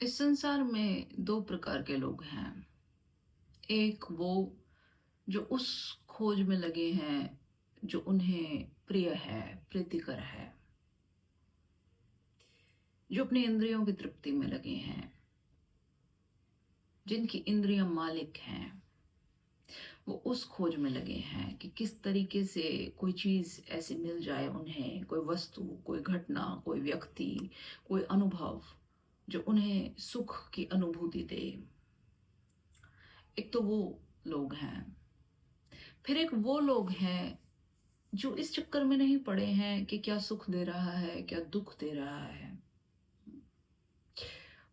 इस संसार में दो प्रकार के लोग हैं। एक वो जो उस खोज में लगे हैं जो उन्हें प्रिय है, प्रीतिकर है, जो अपनी इंद्रियों की तृप्ति में लगे हैं, जिनकी इंद्रियां मालिक हैं। वो उस खोज में लगे हैं कि किस तरीके से कोई चीज ऐसी मिल जाए उन्हें, कोई वस्तु, कोई घटना, कोई व्यक्ति, कोई अनुभव जो उन्हें सुख की अनुभूति दे। एक तो वो लोग हैं। फिर एक वो लोग हैं जो इस चक्कर में नहीं पड़े हैं कि क्या सुख दे रहा है, क्या दुख दे रहा है।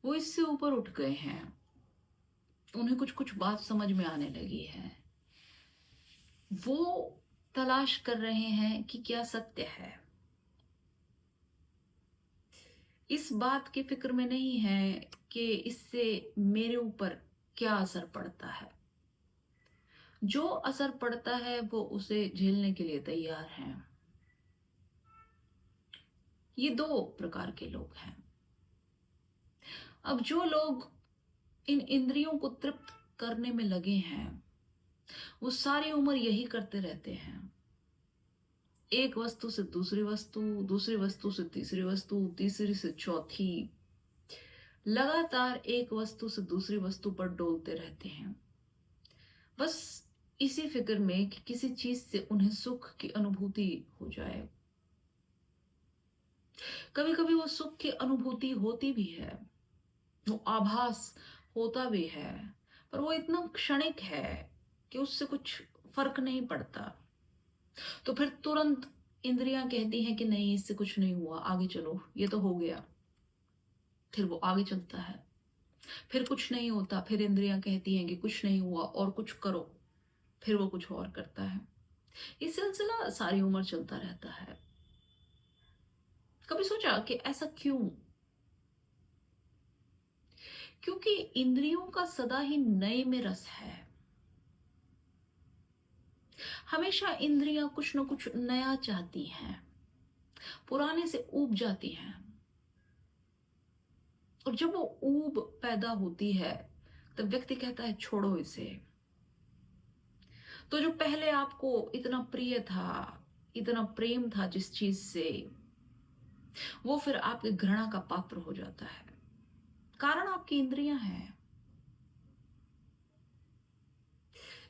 वो इससे ऊपर उठ गए हैं। उन्हें कुछ कुछ बात समझ में आने लगी है। वो तलाश कर रहे हैं कि क्या सत्य है। इस बात की फिक्र में नहीं है कि इससे मेरे ऊपर क्या असर पड़ता है। जो असर पड़ता है वो उसे झेलने के लिए तैयार हैं। ये दो प्रकार के लोग हैं। अब जो लोग इन इंद्रियों को तृप्त करने में लगे हैं वो सारी उम्र यही करते रहते हैं। एक वस्तु से दूसरी वस्तु, दूसरी वस्तु से तीसरी वस्तु, तीसरी से चौथी, लगातार एक वस्तु से दूसरी वस्तु पर डोलते रहते हैं, बस इसी फिक्र में कि किसी चीज से उन्हें सुख की अनुभूति हो जाए। कभी कभी वो सुख की अनुभूति होती भी है, वो आभास होता भी है, पर वो इतना क्षणिक है कि उससे कुछ फर्क नहीं पड़ता। तो फिर तुरंत इंद्रियां कहती हैं कि नहीं, इससे कुछ नहीं हुआ, आगे चलो, ये तो हो गया। फिर वो आगे चलता है। फिर कुछ नहीं होता, फिर इंद्रियां कहती हैं कि कुछ नहीं हुआ और कुछ करो। फिर वो कुछ और करता है। ये सिलसिला सारी उम्र चलता रहता है। कभी सोचा कि ऐसा क्यों? क्योंकि इंद्रियों का सदा ही नए में रस है। हमेशा इंद्रियां कुछ न कुछ नया चाहती हैं, पुराने से ऊब जाती हैं। और जब वो ऊब पैदा होती है तब व्यक्ति कहता है छोड़ो इसे। तो जो पहले आपको इतना प्रिय था, इतना प्रेम था जिस चीज से, वो फिर आपके घृणा का पात्र हो जाता है। कारण आपकी इंद्रियां हैं।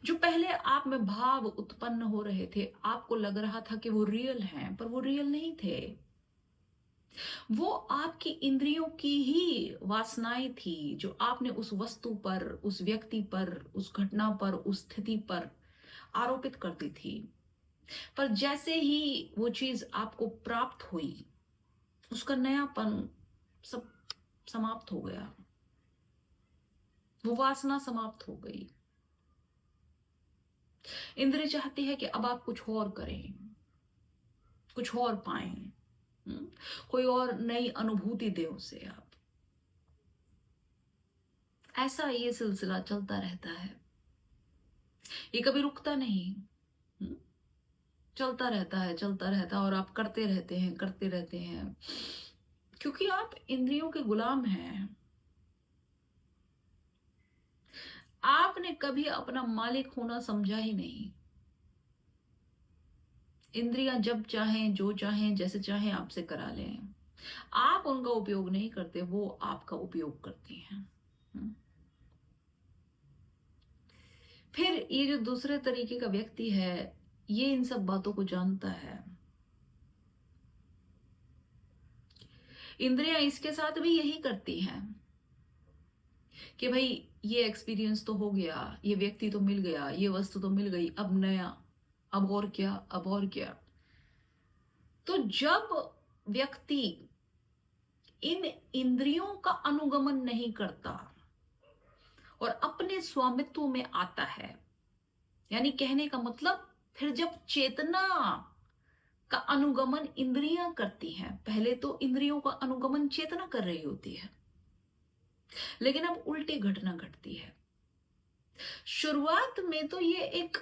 जो पहले आप में भाव उत्पन्न हो रहे थे, आपको लग रहा था कि वो रियल हैं, पर वो रियल नहीं थे। वो आपकी इंद्रियों की ही वासनाएं थी जो आपने उस वस्तु पर, उस व्यक्ति पर, उस घटना पर, उस स्थिति पर आरोपित करती थी। पर जैसे ही वो चीज आपको प्राप्त हुई, उसका नयापन सब समाप्त हो गया। वो वासना समाप्त हो गई। इंद्रिय चाहती है कि अब आप कुछ और करें, कुछ और पाएं, कोई और नई अनुभूति दे उसे आप। ऐसा ये सिलसिला चलता रहता है। ये कभी रुकता नहीं। हम्म, चलता रहता है, चलता रहता है, और आप करते रहते हैं, करते रहते हैं, क्योंकि आप इंद्रियों के गुलाम हैं। आपने कभी अपना मालिक होना समझा ही नहीं। इंद्रियां जब चाहें, जो चाहें, जैसे चाहें आपसे करा लें। आप उनका उपयोग नहीं करते, वो आपका उपयोग करती हैं। हम्म। फिर ये जो दूसरे तरीके का व्यक्ति है, ये इन सब बातों को जानता है। इंद्रियां इसके साथ भी यही करती हैं कि भाई ये एक्सपीरियंस तो हो गया, ये व्यक्ति तो मिल गया, ये वस्तु तो मिल गई, अब नया, अब और क्या, अब और क्या। तो जब व्यक्ति इन इंद्रियों का अनुगमन नहीं करता और अपने स्वामित्व में आता है, यानी कहने का मतलब, फिर जब चेतना का अनुगमन इंद्रियां करती हैं, पहले तो इंद्रियों का अनुगमन चेतना कर रही होती है, लेकिन अब उल्टी घटना घटती है। शुरुआत में तो ये एक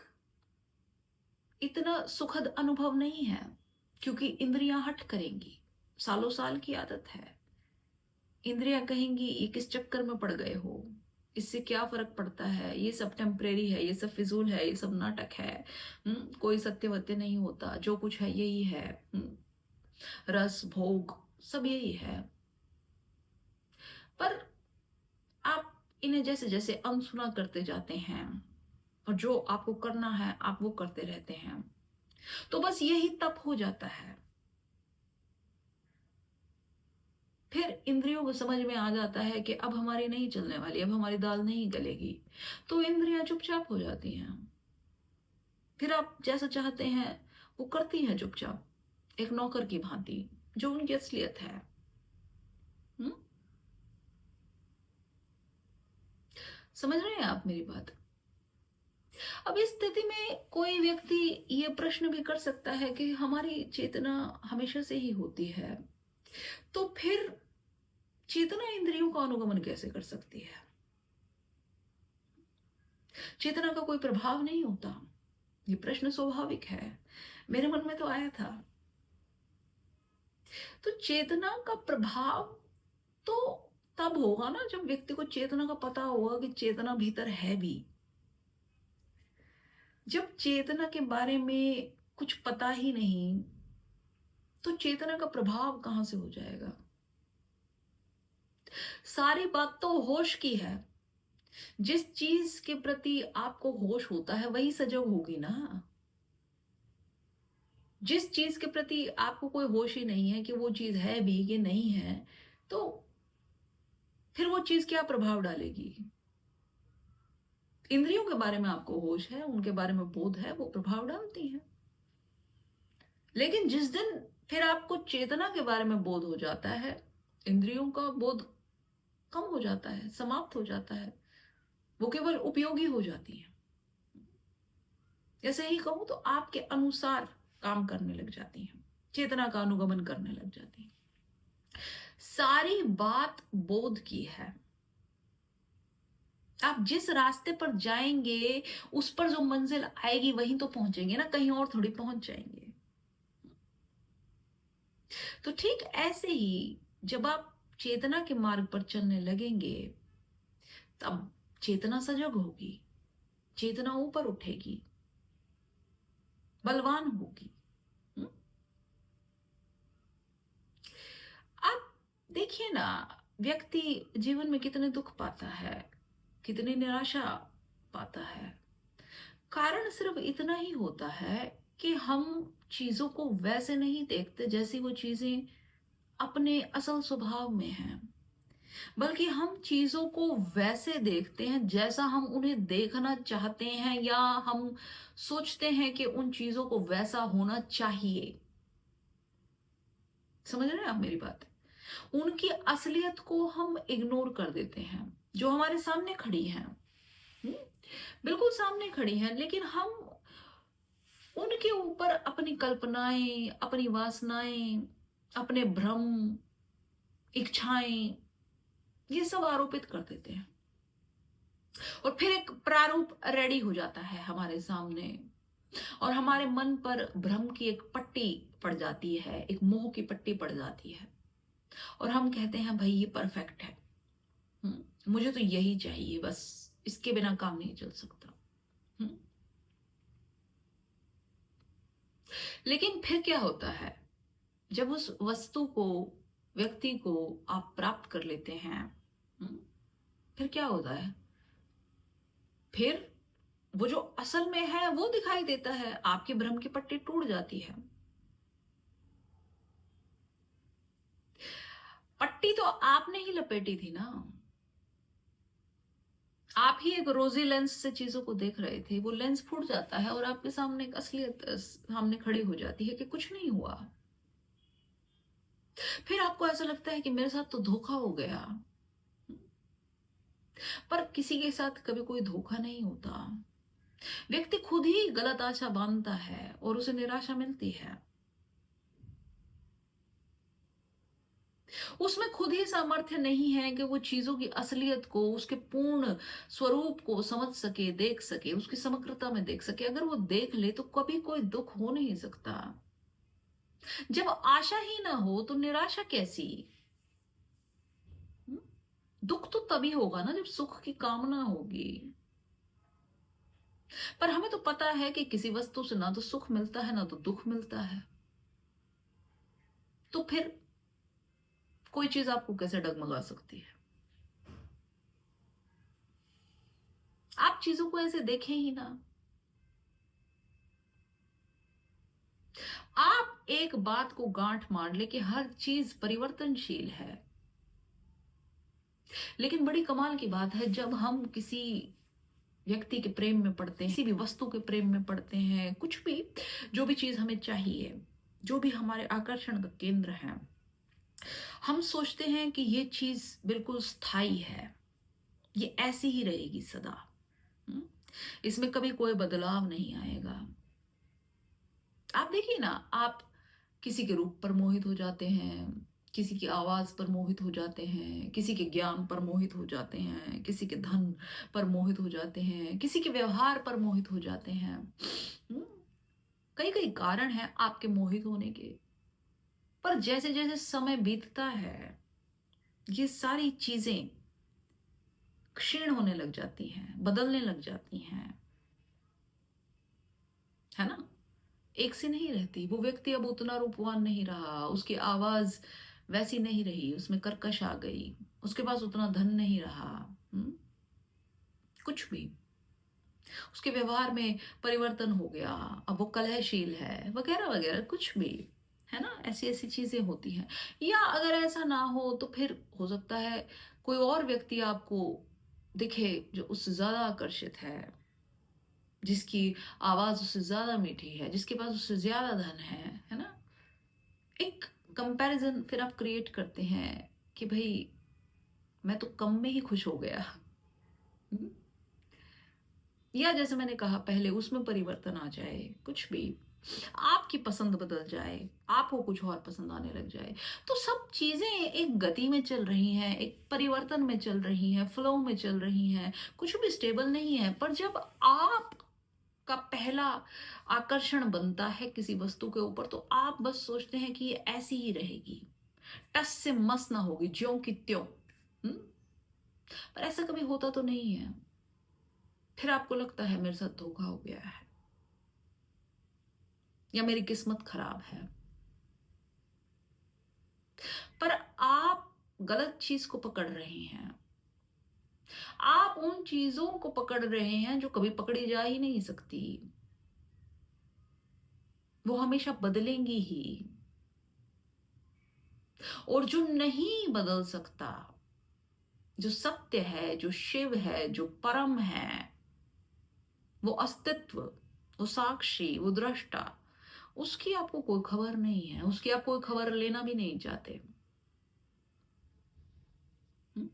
इतना सुखद अनुभव नहीं है, क्योंकि इंद्रियां हट करेंगी, सालों साल की आदत है। इंद्रियां कहेंगी ये किस चक्कर में पड़ गए हो, इससे क्या फर्क पड़ता है, ये सब टेम्परेरी है, ये सब फिजूल है, ये सब नाटक है। कोई सत्य वत्य नहीं होता, जो कुछ है यही है। रस भोग सब यही है। पर आप इन्हें जैसे जैसे अनसुना करते जाते हैं और जो आपको करना है आप वो करते रहते हैं, तो बस यही तप हो जाता है। फिर इंद्रियों को समझ में आ जाता है कि अब हमारी नहीं चलने वाली, अब हमारी दाल नहीं गलेगी, तो इंद्रियां चुपचाप हो जाती हैं। फिर आप जैसा चाहते हैं वो करती हैं चुपचाप, एक नौकर की भांति, जो उनकी असलियत है। हम्म? समझ रहे हैं आप मेरी बात? अब इस स्थिति में कोई व्यक्ति ये प्रश्न भी कर सकता है कि हमारी चेतना हमेशा से ही होती है, तो फिर चेतना इंद्रियों का अनुगमन कैसे कर सकती है? चेतना का कोई प्रभाव नहीं होता? ये प्रश्न स्वाभाविक है, मेरे मन में तो आया था। तो चेतना का प्रभाव तो तब होगा ना जब व्यक्ति को चेतना का पता होगा कि चेतना भीतर है भी। जब चेतना के बारे में कुछ पता ही नहीं, तो चेतना का प्रभाव कहां से हो जाएगा? सारी बात तो होश की है। जिस चीज के प्रति आपको होश होता है वही सजग होगी ना। जिस चीज के प्रति आपको कोई होश ही नहीं है कि वो चीज है भी कि नहीं है, तो फिर वो चीज क्या प्रभाव डालेगी? इंद्रियों के बारे में आपको होश है, उनके बारे में बोध है, वो प्रभाव डालती है। लेकिन जिस दिन फिर आपको चेतना के बारे में बोध हो जाता है, इंद्रियों का बोध कम हो जाता है, समाप्त हो जाता है, वो केवल उपयोगी हो जाती है। ऐसे ही कहूं तो आपके अनुसार काम करने लग जाती हैं, चेतना का अनुगमन करने लग जाती हैं। सारी बात बोध की है। आप जिस रास्ते पर जाएंगे उस पर जो मंजिल आएगी वहीं तो पहुंचेंगे ना, कहीं और थोड़ी पहुंच जाएंगे। तो ठीक ऐसे ही जब आप चेतना के मार्ग पर चलने लगेंगे, तब चेतना सजग होगी, चेतना ऊपर उठेगी, बलवान होगी। हम्म? आप देखिए ना, व्यक्ति जीवन में कितने दुख पाता है, कितनी निराशा पाता है। कारण सिर्फ इतना ही होता है कि हम चीजों को वैसे नहीं देखते जैसी वो चीजें अपने असल स्वभाव में हैं, बल्कि हम चीजों को वैसे देखते हैं जैसा हम उन्हें देखना चाहते हैं, या हम सोचते हैं कि उन चीजों को वैसा होना चाहिए। समझ रहे हैं आप मेरी बात? उनकी असलियत को हम इग्नोर कर देते हैं, जो हमारे सामने खड़ी हैं। हम्म? बिल्कुल सामने खड़ी हैं, लेकिन हम उनके ऊपर अपनी कल्पनाएं, अपनी वासनाएं, अपने भ्रम, इच्छाएं, ये सब आरोपित कर देते हैं। और फिर एक प्रारूप रेडी हो जाता है हमारे सामने, और हमारे मन पर भ्रम की एक पट्टी पड़ जाती है, एक मोह की पट्टी पड़ जाती है, और हम कहते हैं भाई ये परफेक्ट है। मुझे तो यही चाहिए, बस इसके बिना काम नहीं चल सकता। हम्म? लेकिन फिर क्या होता है जब उस वस्तु को, व्यक्ति को आप प्राप्त कर लेते हैं? हम्म? फिर क्या होता है? फिर वो जो असल में है वो दिखाई देता है, आपकी भ्रम की पट्टी टूट जाती है। पट्टी तो आपने ही लपेटी थी ना। आप ही एक रोजी लेंस से चीजों को देख रहे थे, वो लेंस फूट जाता है और आपके सामने एक असलियत सामने खड़ी हो जाती है कि कुछ नहीं हुआ। फिर आपको ऐसा लगता है कि मेरे साथ तो धोखा हो गया। पर किसी के साथ कभी कोई धोखा नहीं होता। व्यक्ति खुद ही गलत आशा बांधता है और उसे निराशा मिलती है। उसमें खुद ही सामर्थ्य नहीं है कि वो चीजों की असलियत को, उसके पूर्ण स्वरूप को समझ सके, देख सके, उसकी समग्रता में देख सके। अगर वो देख ले तो कभी कोई दुख हो नहीं सकता। जब आशा ही ना हो तो निराशा कैसी? दुख तो तभी होगा ना जब सुख की कामना होगी। पर हमें तो पता है कि किसी वस्तु से ना तो सुख मिलता है ना तो दुख मिलता है, तो फिर कोई चीज आपको कैसे डगमगा सकती है? आप चीजों को ऐसे देखें ही ना। आप एक बात को गांठ मार ले कि हर चीज परिवर्तनशील है, लेकिन बड़ी कमाल की बात है जब हम किसी व्यक्ति के प्रेम में पड़ते हैं, किसी भी वस्तु के प्रेम में पड़ते हैं, कुछ भी, जो भी चीज हमें चाहिए, जो भी हमारे आकर्षण का केंद्र है, हम सोचते हैं कि ये चीज बिल्कुल स्थायी है, ये ऐसी ही रहेगी सदा। हम्म? इसमें कभी कोई बदलाव नहीं आएगा। आप देखिए ना, आप किसी के रूप पर मोहित हो जाते हैं, किसी की आवाज पर मोहित हो जाते हैं, किसी के ज्ञान पर मोहित हो जाते हैं, किसी के धन पर मोहित हो जाते हैं, किसी के व्यवहार पर मोहित हो जाते हैं। कई कई कारण हैं आपके मोहित होने के। पर जैसे जैसे समय बीतता है, ये सारी चीजें क्षीण होने लग जाती हैं, बदलने लग जाती हैं, है ना? एक सी नहीं रहती। वो व्यक्ति अब उतना रूपवान नहीं रहा, उसकी आवाज वैसी नहीं रही, उसमें कर्कश आ गई, उसके पास उतना धन नहीं रहा। हम्म? कुछ भी, उसके व्यवहार में परिवर्तन हो गया, अब वो कलहशील है, वगैरह वगैरह, कुछ भी, है ना? ऐसी ऐसी चीजें होती हैं। या अगर ऐसा ना हो तो फिर हो सकता है कोई और व्यक्ति आपको दिखे जो उससे ज्यादा आकर्षित है, जिसकी आवाज उससे ज्यादा मीठी है, जिसके पास उससे ज्यादा धन है ना? एक कंपैरिजन फिर आप क्रिएट करते हैं कि भाई मैं तो कम में ही खुश हो गया। हम्म? या जैसे मैंने कहा पहले, उसमें परिवर्तन आ जाए, कुछ भी, आपकी पसंद बदल जाए, आपको कुछ और पसंद आने लग जाए, तो सब चीजें एक गति में चल रही हैं, एक परिवर्तन में चल रही हैं, फ्लो में चल रही हैं, कुछ भी स्टेबल नहीं है। पर जब आप का पहला आकर्षण बनता है किसी वस्तु के ऊपर, तो आप बस सोचते हैं कि ये ऐसी ही रहेगी, टस से मस ना होगी, ज्यों की त्यों। हम्म? पर ऐसा कभी होता तो नहीं है। फिर आपको लगता है मेरे साथ धोखा हो गया है, या मेरी किस्मत खराब है। पर आप गलत चीज को पकड़ रहे हैं। आप उन चीजों को पकड़ रहे हैं जो कभी पकड़ी जा ही नहीं सकती, वो हमेशा बदलेंगी ही। और जो नहीं बदल सकता, जो सत्य है, जो शिव है, जो परम है, वो अस्तित्व, वो साक्षी, वो दृष्टा, उसकी आपको कोई खबर नहीं है, उसकी आप कोई खबर लेना भी नहीं चाहते। हम्म?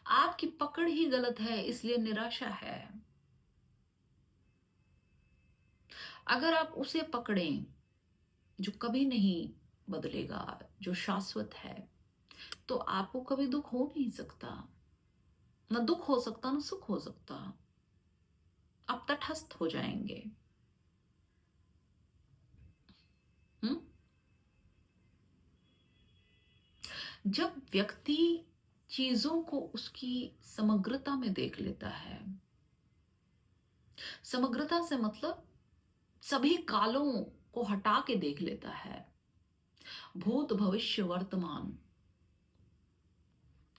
आपकी पकड़ ही गलत है, इसलिए निराशा है। अगर आप उसे पकड़ें जो कभी नहीं बदलेगा, जो शाश्वत है, तो आपको कभी दुख हो नहीं सकता। ना दुख हो सकता ना सुख हो सकता। आप तटस्थ हो जाएंगे। हम्म? जब व्यक्ति चीजों को उसकी समग्रता में देख लेता है, समग्रता से मतलब सभी कालों को हटा के देख लेता है, भूत भविष्य वर्तमान,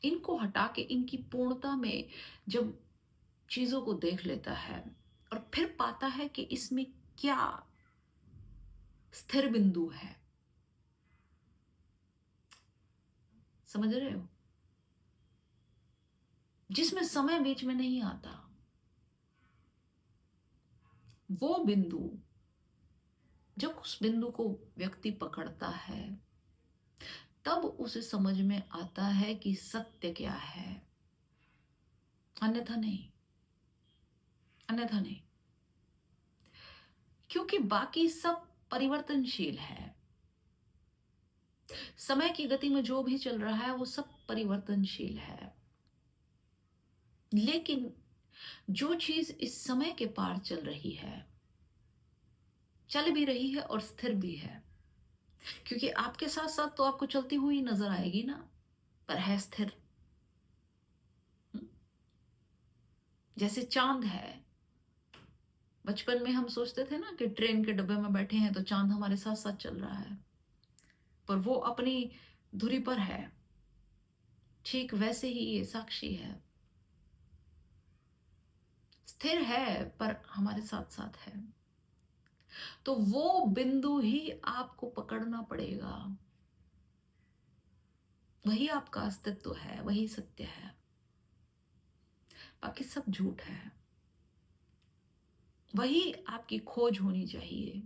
इनको हटा के इनकी पूर्णता में जब चीजों को देख लेता है, और फिर पाता है कि इसमें क्या स्थिर बिंदु है। समझ रहे हो? जिसमें समय बीच में नहीं आता, वो बिंदु, जब उस बिंदु को व्यक्ति पकड़ता है, तब उसे समझ में आता है कि सत्य क्या है। अन्यथा नहीं, अन्यथा नहीं। क्योंकि बाकी सब परिवर्तनशील है। समय की गति में जो भी चल रहा है वो सब परिवर्तनशील है। लेकिन जो चीज इस समय के पार चल रही है, चल भी रही है और स्थिर भी है, क्योंकि आपके साथ साथ तो आपको चलती हुई नजर आएगी ना, पर है स्थिर। हम्म? जैसे चांद है। बचपन में हम सोचते थे ना कि ट्रेन के डब्बे में बैठे हैं तो चांद हमारे साथ साथ चल रहा है, पर वो अपनी धुरी पर है। ठीक वैसे ही ये साक्षी है, स्थिर है पर हमारे साथ साथ है। तो वो बिंदु ही आपको पकड़ना पड़ेगा। वही आपका अस्तित्व है, वही सत्य है, बाकी सब झूठ है। वही आपकी खोज होनी चाहिए।